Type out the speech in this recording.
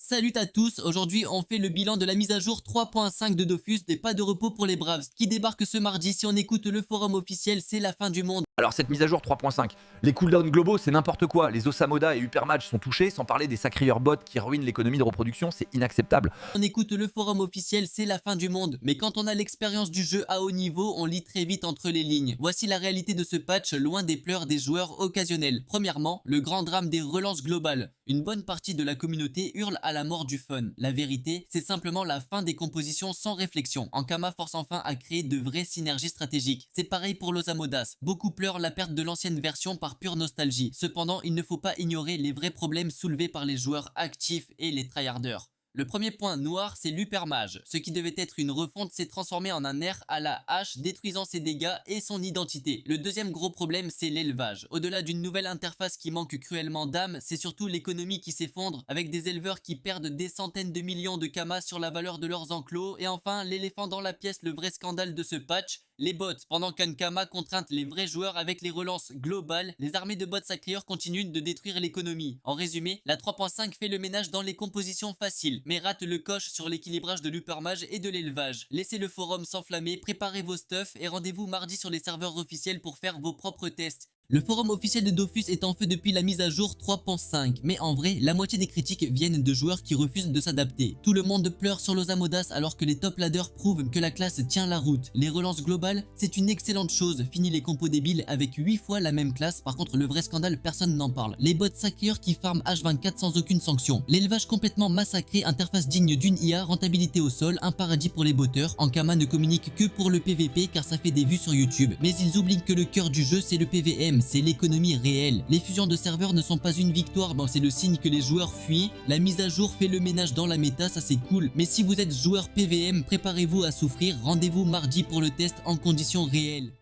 Salut à tous, aujourd'hui on fait le bilan de la mise à jour 3.5 de Dofus des pas de repos pour les Braves qui débarque ce mardi. Si on écoute le forum officiel, c'est la fin du monde. Alors cette mise à jour 3.5, les cooldowns globaux c'est n'importe quoi, les Osamoda et Hypermatch sont touchés, sans parler des sacrieurs bots qui ruinent l'économie de reproduction, c'est inacceptable. On écoute le forum officiel, c'est la fin du monde. Mais quand on a l'expérience du jeu à haut niveau, on lit très vite entre les lignes. Voici la réalité de ce patch, loin des pleurs des joueurs occasionnels. Premièrement, le grand drame des relances globales. Une bonne partie de la communauté hurle à la mort du fun. La vérité, c'est simplement la fin des compositions sans réflexion. Ankama force enfin à créer de vraies synergies stratégiques. C'est pareil pour l'Osamodas. Beaucoup pleurent la perte de l'ancienne version par pure nostalgie. Cependant, il ne faut pas ignorer les vrais problèmes soulevés par les joueurs actifs et les tryharders. Le premier point noir, c'est l'Hypermage. Ce qui devait être une refonte s'est transformé en un nerf à la hache, détruisant ses dégâts et son identité. Le deuxième gros problème, c'est l'élevage. Au-delà d'une nouvelle interface qui manque cruellement d'âme, c'est surtout l'économie qui s'effondre, avec des éleveurs qui perdent des centaines de millions de kamas sur la valeur de leurs enclos. Et enfin, l'éléphant dans la pièce, le vrai scandale de ce patch, les bots. Pendant qu'Ankama contrainte les vrais joueurs avec les relances globales, les armées de bots sacrieurs continuent de détruire l'économie. En résumé, la 3.5 fait le ménage dans les compositions faciles, mais rate le coche sur l'équilibrage de l'Hypermage et de l'élevage. Laissez le forum s'enflammer, préparez vos stuffs et rendez-vous mardi sur les serveurs officiels pour faire vos propres tests. Le forum officiel de Dofus est en feu depuis la mise à jour 3.5, mais en vrai, la moitié des critiques viennent de joueurs qui refusent de s'adapter. Tout le monde pleure sur l'Osamodas alors que les top ladders prouvent que la classe tient la route. Les relances globales, c'est une excellente chose, fini les compos débiles avec 8 fois la même classe, par contre le vrai scandale, personne n'en parle. Les bots sacrieurs qui farment H24 sans aucune sanction. L'élevage complètement massacré, interface digne d'une IA, rentabilité au sol, un paradis pour les botteurs. Ankama ne communique que pour le PVP car ça fait des vues sur YouTube. Mais ils oublient que le cœur du jeu c'est le PVM. C'est l'économie réelle. Les fusions de serveurs ne sont pas une victoire, bon c'est le signe que les joueurs fuient. La mise à jour fait le ménage dans la méta, ça c'est cool. Mais si vous êtes joueur PVM, préparez-vous à souffrir. Rendez-vous mardi pour le test en conditions réelles.